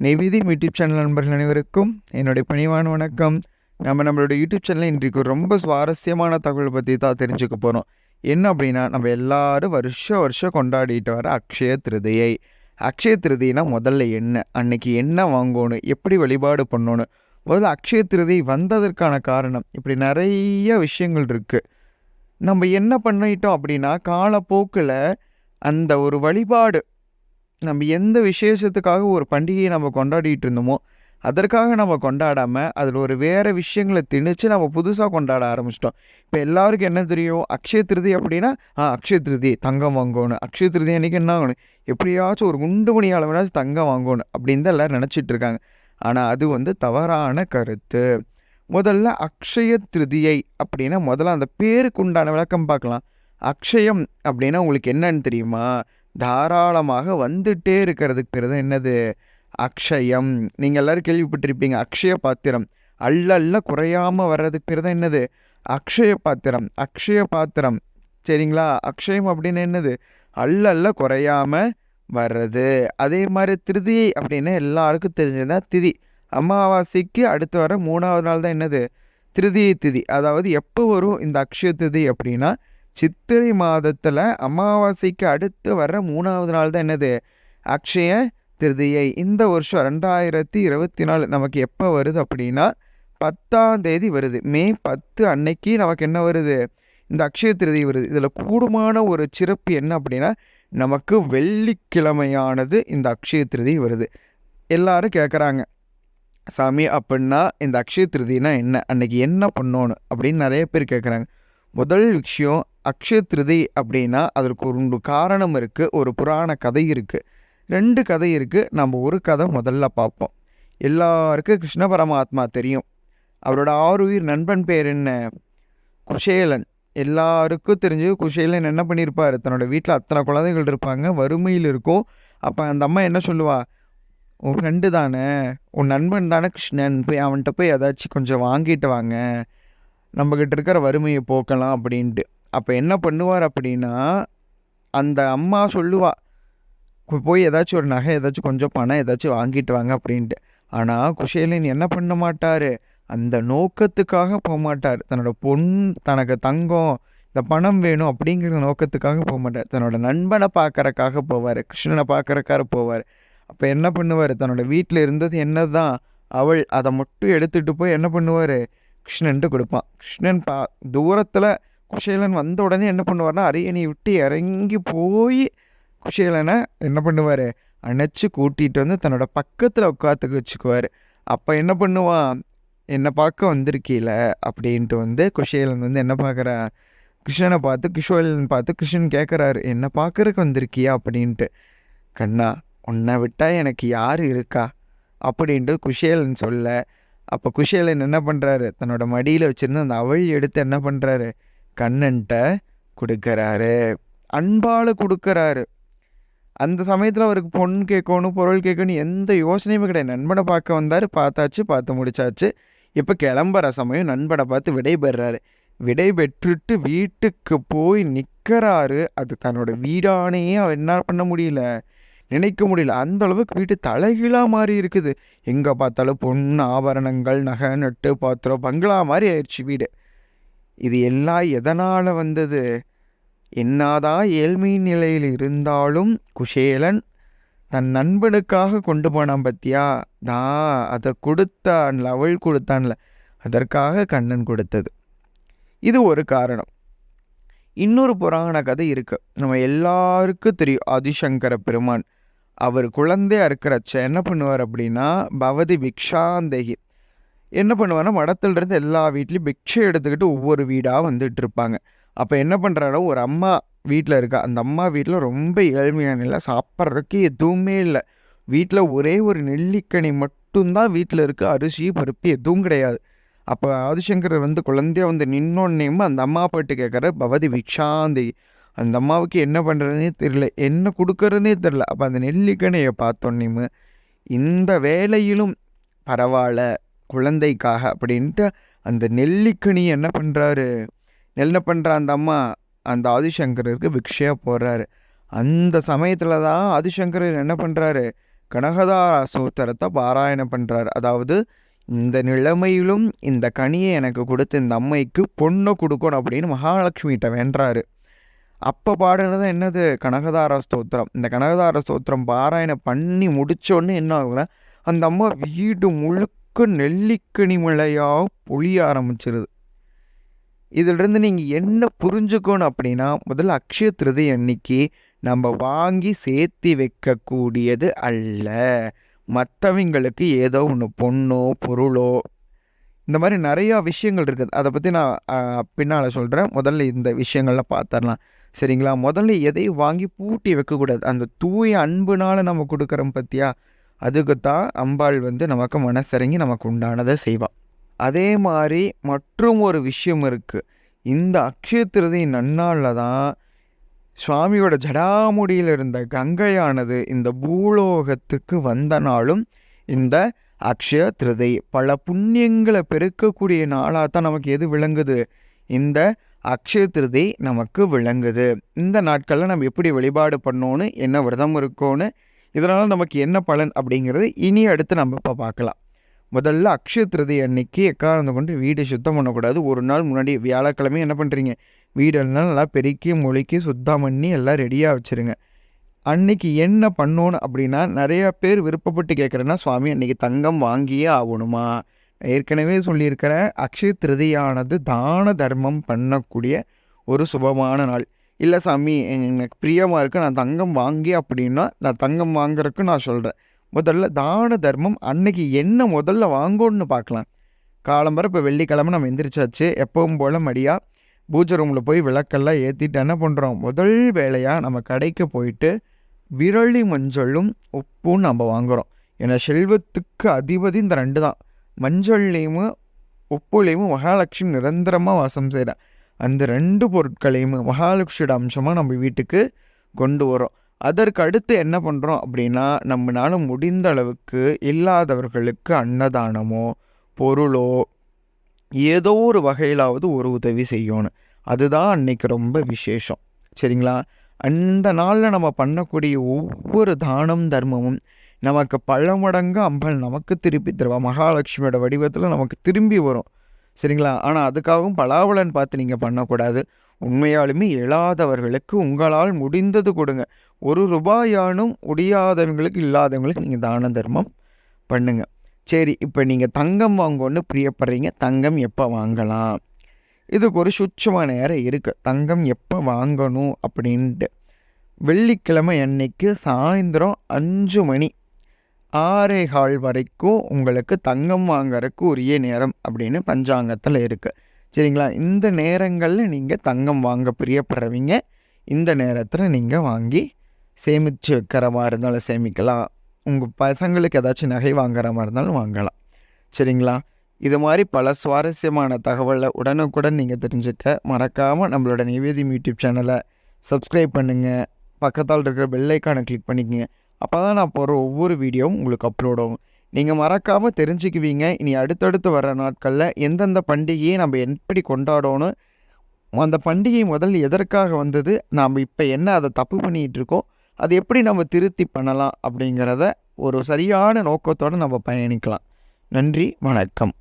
நெய்வேத்தியம் YouTube channel நண்பர்கள் அனைவருக்கும் என்னுடைய பணிவான வணக்கம். நம்மளோட யூடியூப் சேனலில் இன்றைக்கு ரொம்ப சுவாரஸ்யமான தகவல் பற்றி தான் தெரிஞ்சுக்க போகிறோம். என்ன அப்படின்னா, நம்ம எல்லாரும் வருஷம் கொண்டாடிட்டு வர அக்ஷய திருதியை. அக்ஷய திருதினா முதல்ல என்ன, அன்னைக்கு என்ன வாங்கணும், எப்படி வழிபாடு பண்ணணும், முதல்ல அக்ஷய திருதி வந்ததற்கான காரணம், இப்படி நிறைய விஷயங்கள் இருக்குது. நம்ம என்ன பண்ணிட்டோம் அப்படின்னா, காலப்போக்கில் அந்த ஒரு வழிபாடு, நம்ம எந்த விசேஷத்துக்காக ஒரு பண்டிகையை நம்ம கொண்டாடிட்டு இருந்தோமோ அதற்காக நம்ம கொண்டாடாமல் அதில் ஒரு வேறு விஷயங்களை திணிச்சு நம்ம புதுசாக கொண்டாட ஆரம்பிச்சிட்டோம். இப்போ எல்லாருக்கும் என்ன தெரியும், அக்ஷய திருதி அப்படின்னா அக்ஷய திருதி தங்கம் வாங்கணும், அக்ஷய திருதி அன்றைக்கி என்ன ஆகணும், எப்படியாச்சும் ஒரு குண்டு மணி அளவுனாச்சும் தங்கம் வாங்கணும் அப்படின்னு தான் எல்லோரும் நினச்சிட்டு இருக்காங்க. ஆனால் அது தவறான கருத்து. முதல்ல அக்ஷய திருதியை அப்படின்னா முதல்ல அந்த பேருக்கு உண்டான விளக்கம் பார்க்கலாம். அக்ஷயம் அப்படின்னா உங்களுக்கு என்னன்னு தெரியுமா, தாராளமாக வந்துட்டே இருக்கிறதுக்கு பேர் தான் என்னது, அக்ஷயம். நீங்கள் எல்லோரும் கேள்விப்பட்டிருப்பீங்க அக்ஷய பாத்திரம், அல்ல குறையாமல் வர்றதுக்கு பேர் தான் என்னது, அக்ஷய பாத்திரம். அக்ஷய பாத்திரம் சரிங்களா. அக்ஷயம் அப்படின்னு என்னது, அல்ல குறையாமல் வர்றது. அதே மாதிரி திருதியை அப்படின்னு எல்லாருக்கும் தெரிஞ்சதுதான் திதி. அமாவாசைக்கு அடுத்து வர 3வது நாள் தான் என்னது, திருதியை திதி. அதாவது எப்போ வரும் இந்த அக்ஷய திதி அப்படின்னா, சித்திரை மாதத்தில் அமாவாசைக்கு அடுத்து வர்ற 3வது நாள் தான் என்னது, அக்ஷய திருதியை. இந்த வருஷம் 2024 நமக்கு எப்போ வருது அப்படின்னா 10ஆம் தேதி வருது. மே 10 அன்னைக்கு நமக்கு என்ன வருது, இந்த அக்ஷய திருதி வருது. இதில் கூடுமான ஒரு சிறப்பு என்ன அப்படின்னா, நமக்கு வெள்ளிக்கிழமையானது இந்த அக்ஷய திருதி வருது. எல்லாரும் கேட்குறாங்க, சாமி அப்படின்னா இந்த அக்ஷய திருதினா என்ன, அன்னைக்கு என்ன பண்ணணும் அப்படின்னு நிறைய பேர் கேட்குறாங்க. முதல் விஷயம், அக்ஷய திருதி அப்படின்னா அதற்கு ஒரு காரணம் இருக்குது, ஒரு புராண கதை இருக்குது, 2 கதை இருக்குது. நம்ம ஒரு கதை முதல்ல பார்ப்போம். எல்லாருக்கும் கிருஷ்ண பரமாத்மா தெரியும். அவரோட ஆருயிர் நண்பன் பேர் என்ன, குஷேலன். எல்லாருக்கும் தெரிஞ்சு குஷேலன் என்ன பண்ணியிருப்பார், தன்னோட வீட்டில் அத்தனை குழந்தைகள் இருப்பாங்க, வறுமையில் இருக்கும். அப்போ அந்த அம்மா என்ன சொல்லுவா, உன் ஃப்ரெண்டு தானே, உன் நண்பன் தானே கிருஷ்ணன், போய் அவன்கிட்ட போய் ஏதாச்சும் கொஞ்சம் வாங்கிட்டு வாங்க, நம்மக்கிட்ட இருக்கிற வறுமையை போக்கலாம் அப்படின்ட்டு. அப்போ என்ன பண்ணுவார் அப்படின்னா, அந்த அம்மா சொல்லுவா, போய் ஏதாச்சும் ஒரு நகை, ஏதாச்சும் கொஞ்சம் பணம் ஏதாச்சும் வாங்கிட்டு வாங்க அப்படின்ட்டு. ஆனால் குஷேலன் என்ன பண்ண மாட்டார், அந்த நோக்கத்துக்காக போக மாட்டார். தன்னோட தனக்கு தங்கம், இந்த பணம் வேணும் அப்படிங்கிற நோக்கத்துக்காக போக மாட்டார். தன்னோட நண்பனை பார்க்கறக்காக போவார், கிருஷ்ணனை பார்க்கறக்காக போவார். அப்போ என்ன பண்ணுவார், தன்னோட வீட்டில் இருந்தது என்ன தான் அவள், அதை மட்டும் எடுத்துகிட்டு போய் என்ன பண்ணுவார், கிருஷ்ணன்ட்டு கொடுப்பான். கிருஷ்ணன் தூரத்தில் குஷேலன் வந்த உடனே என்ன பண்ணுவார்னா, அரியணை விட்டு இறங்கி போய் குஷேலனை என்ன பண்ணுவார், அணைச்சி கூட்டிகிட்டு வந்து தன்னோட பக்கத்தில் உட்காத்துக்க வச்சுக்குவார். அப்போ என்ன பண்ணுவான், என்னை பார்க்க வந்திருக்கீல அப்படின்ட்டு குஷேலன் என்ன பார்க்குறா, கிருஷ்ணனை பார்த்து, கிருஷ்ணன் கேட்குறாரு, என்னை பார்க்குறக்கு வந்திருக்கியா அப்படின்ட்டு. கண்ணா, உன்னை விட்டால் எனக்கு யார் இருக்கா அப்படின்ட்டு குஷேலன் சொல்ல, அப்போ குஷேலன் என்ன பண்ணுறாரு, தன்னோட மடியில் வச்சுருந்த அந்த அவள் எடுத்து என்ன பண்ணுறாரு, கண்ணன்ட்ட கொடுக்குறாரு, அன்பால் கொடுக்குறாரு. அந்த சமயத்தில் அவருக்கு பொண்ணு கேட்கணும், பொருள் கேட்கணும் எந்த யோசனையுமே கிடையாது. நண்பனை பார்க்க வந்தார், பார்த்து முடிச்சாச்சு. இப்போ கிளம்புற சமயம் நண்பனை பார்த்து விடை பெறாரு. விடை பெற்றுட்டு வீட்டுக்கு போய் நிற்கிறாரு. அது தன்னோட வீடானே அவர் என்ன பண்ண முடியல, நினைக்க முடியல. அந்த அளவுக்கு வீட்டு தலைகீழாக மாறி இருக்குது. எங்கே பார்த்தாலும் பொண்ணு, ஆபரணங்கள், நகை, நட்டு, பாத்திரம், பங்களா மாதிரி ஆயிடுச்சு வீடு. இது எல்லாம் எதனால் வந்தது, என்னதான் ஏழ்மை நிலையில் இருந்தாலும் குஷேலன் தன் நண்பனுக்காக கொண்டு போனான் பத்தியா, அதை கொடுத்தான்ல, அவள் கொடுத்தான்ல, அதற்காக கண்ணன் கொடுத்தது. இது ஒரு காரணம். இன்னொரு புராண கதை இருக்குது, நம்ம எல்லாருக்கும் தெரியும். ஆதிசங்கர பெருமான் அவர் குழந்தையா இருக்கிறச்ச என்ன பண்ணுவார் அப்படின்னா, பவதி பிக்ஷாந்தேகி என்ன பண்ணுவார்னா, மடத்திலிருந்து எல்லா வீட்லேயும் பிக்ஷை எடுத்துக்கிட்டு ஒவ்வொரு வீடாக வந்துட்டு இருப்பாங்க. அப்போ என்ன பண்ணுறாரோ, ஒரு அம்மா வீட்டில் இருக்கா, அந்த அம்மா வீட்டில் ரொம்ப ஏழ்மையான இல்லை, சாப்பிட்றதுக்கு எதுவுமே இல்லை. வீட்டில் ஒரே ஒரு நெல்லிக்கனி மட்டும்தான் வீட்டில் இருக்குது, அரிசி பருப்பு எதுவும் கிடையாது. அப்போ ஆதிசங்கர் குழந்தைய நின்னோன்னேயும் அந்த அம்மா பாட்டு கேட்குற பவதி பிக்ஷாந்தேகி. அந்த அம்மாவுக்கு என்ன பண்ணுறதுனே தெரியல, என்ன கொடுக்குறதுனே தெரில. அப்போ அந்த நெல்லிக்கனையை பார்த்தோன்னேயும், இந்த வேலையிலும் பரவாயில்ல குழந்தைக்காக அப்படின்ட்டு அந்த நெல்லிக்கனி என்ன பண்ணுறாரு, அந்த அம்மா அந்த ஆதிசங்கருக்கு பிக்ஷையாக போடுறாரு. அந்த சமயத்தில் தான் ஆதிசங்கரர் என்ன பண்ணுறாரு, கனகதாரா ஸ்தோத்திரத்தை பாராயணம் பண்ணுறாரு. அதாவது இந்த நிலைமையிலும் இந்த கனியை எனக்கு கொடுத்து இந்த அம்மைக்கு பொண்ணை கொடுக்கணும் அப்படின்னு மகாலட்சுமிகிட்ட வேண்டுறாரு. அப்போ பாடுறது என்னது? கனகதாரா ஸ்தோத்திரம். இந்த கனகதாரா ஸ்தோத்திரம் பாராயணம் பண்ணி முடித்தோடனே என்ன ஆகுதுன்னா, அந்த அம்மா வீடு முழுக்க நெல்லிக்கனி மழையாக பொழிய ஆரம்பிச்சிருது. இதிலிருந்து நீங்கள் என்ன புரிஞ்சுக்கணும் அப்படின்னா, முதல்ல அக்ஷய திருதியை அன்னைக்கு நம்ம வாங்கி சேர்த்தி வைக்கக்கூடியது அல்ல. மற்றவங்களுக்கு ஏதோ ஒன்று பொண்ணோ பொருளோ இந்த மாதிரி நிறையா விஷயங்கள் இருக்குது. அதை பற்றி நான் பின்னால் சொல்கிறேன். முதல்ல இந்த விஷயங்கள்லாம் பார்த்துடலாம், சரிங்களா? முதல்ல எதையும் வாங்கி பூட்டி வைக்கக்கூடாது. அந்த தூய அன்புனால் நம்ம கொடுக்குறோம் பார்த்தியா, அதுக்கு தான் அம்பாள் நமக்கு மனசிறங்கி நமக்கு உண்டானதை செய்வாள். அதே மாதிரி மற்றும் ஒரு விஷயம் இருக்குது. இந்த அக்ஷய திருதி நன்னாளில் தான் சுவாமியோட ஜடாமுடியில் இருந்த கங்கையானது இந்த பூலோகத்துக்கு வந்த நாளும் இந்த அக்ஷய திருதை. பல புண்ணியங்களை பெருக்கக்கூடிய நாளாக தான் நமக்கு எது விளங்குது? இந்த அக்ஷய திருதை நமக்கு விளங்குது. இந்த நாட்களில் நம்ம எப்படி வழிபாடு பண்ணோன்னு, என்ன விரதம் இருக்கோன்னு, இதனால் நமக்கு என்ன பலன் அப்படிங்கிறது இனி அடுத்து நம்ம இப்போ பார்க்கலாம். முதல்ல அக்ஷய திருதை அன்னைக்கு எக்காரணம் கொண்டு வீடு சுத்தம் பண்ணக்கூடாது. ஒரு நாள் முன்னாடி வியாழக்கிழமை என்ன பண்ணுறீங்க? வீடெல்லாம் நல்லா பெருக்கி மொழிக்கி சுத்தம் பண்ணி எல்லாம் ரெடியாக வச்சுருங்க. அன்னைக்கு என்ன பண்ணணும் அப்படின்னா, நிறைய பேர் விருப்பப்பட்டு கேட்குறேன்னா, சுவாமி அன்றைக்கி தங்கம் வாங்கியே ஆகணுமா? ஏற்கனவே சொல்லியிருக்கிறேன், அக்ஷய திருதியானது தான தர்மம் பண்ணக்கூடிய ஒரு சுபமான நாள். இல்லை சாமி எனக்கு பிரியமாக இருக்குது, நான் தங்கம் வாங்கி அப்படின்னா நான் தங்கம் வாங்குறதுக்கு நான் சொல்கிறேன். முதல்ல தான தர்மம் அன்னைக்கு என்ன முதல்ல வாங்கணும்னு பார்க்கலாம். காலம்பரை இப்போ வெள்ளிக்கிழமை நம்ம எந்திரிச்சாச்சு. எப்பவும் போல் மடியாக பூஜை ரூமில் போய் விளக்கெல்லாம் ஏற்றிட்டு என்ன பண்ணுறோம்? முதல் வேலையாக நம்ம கடைக்கு போயிட்டு விரலி மஞ்சளும் உப்பும் நம்ம வாங்குகிறோம். ஏன்னா செல்வத்துக்கு அதிபதி இந்த ரெண்டு தான். மஞ்சள்லேயும் உப்புலேயும் மகாலட்சுமி நிரந்தரமாக வாசம் செய்கிறேன். அந்த ரெண்டு பொருட்களையும் மகாலட்சுமியோட அம்சமாக நம்ம வீட்டுக்கு கொண்டு வரோம். அதற்கு அடுத்து என்ன பண்ணுறோம் அப்படின்னா, நம்மளால் முடிந்த அளவுக்கு இல்லாதவர்களுக்கு அன்னதானமோ பொருளோ ஏதோ ஒரு வகையிலாவது ஒரு உதவி செய்யணும். அதுதான் அன்னைக்கு ரொம்ப விசேஷம், சரிங்களா? அந்த நாளில் நம்ம பண்ணக்கூடிய ஒவ்வொரு தானம் தர்மமும் நமக்கு பல மடங்கு அம்பாள் நமக்கு திருப்பி தருவா. மகாலட்சுமியோட வடிவத்தில் நமக்கு திரும்பி வரும், சரிங்களா? ஆனால் அதுக்காகவும் பலாபலன் பார்த்து நீங்கள் பண்ணக்கூடாது. உண்மையாலுமே இல்லாதவர்களுக்கு உங்களால் முடிந்தது கொடுங்க. ஒரு ரூபாயானும் முடியாதவங்களுக்கு இல்லாதவங்களுக்கு நீங்கள் தான தர்மம் பண்ணுங்க. சரி, இப்போ நீங்கள் தங்கம் வாங்கணுன்னு பிரியப்படுறீங்க. தங்கம் எப்போ வாங்கலாம்? இதுக்கு ஒரு சுட்சமான நேரம் இருக்குது. தங்கம் எப்போ வாங்கணும் அப்படின்ட்டு வெள்ளிக்கிழமை அன்னைக்கு சாயந்தரம் 5 மணி 6:15 வரைக்கும் உங்களுக்கு தங்கம் வாங்கறதுக்கு உரிய நேரம் அப்படின்னு பஞ்சாங்கத்தில் இருக்குது, சரிங்களா? இந்த நேரங்களில் நீங்கள் தங்கம் வாங்க பிரியப்படுறவங்க இந்த நேரத்தில் நீங்கள் வாங்கி சேமித்து வைக்கிற மாதிரி இருந்தாலும் சேமிக்கலாம். உங்கள் பசங்களுக்கு ஏதாச்சும் நகை வாங்குற மாதிரி இருந்தாலும் வாங்கலாம், சரிங்களா? இது மாதிரி பல சுவாரஸ்யமான தகவலை உடனுக்குடன் நீங்கள் தெரிஞ்சுக்க மறக்காமல் நம்மளோட நிவேதியம் யூடியூப் சேனலை சப்ஸ்கிரைப் பண்ணுங்கள். பக்கத்தால் இருக்கிற பெல் ஐக்கானை கிளிக் பண்ணிக்கங்க. அப்போ தான் நான் போடுற ஒவ்வொரு வீடியோவும் உங்களுக்கு அப்லோட் ஆகும். நீங்கள் மறக்காமல் தெரிஞ்சுக்குவீங்க. இனி அடுத்தடுத்து வர நாட்களில் எந்தெந்த பண்டிகையை நம்ம எப்படி கொண்டாடணும், அந்த பண்டிகை முதல்ல எதற்காக வந்தது, நாம் இப்போ என்ன அதை தப்பு பண்ணிகிட்டு இருக்கோம், அது எப்படி நம்ம திருத்தி பண்ணலாம் அப்படிங்கிறத ஒரு சரியான நோக்கத்தோடு நம்ம பயணிக்கலாம். நன்றி, வணக்கம்.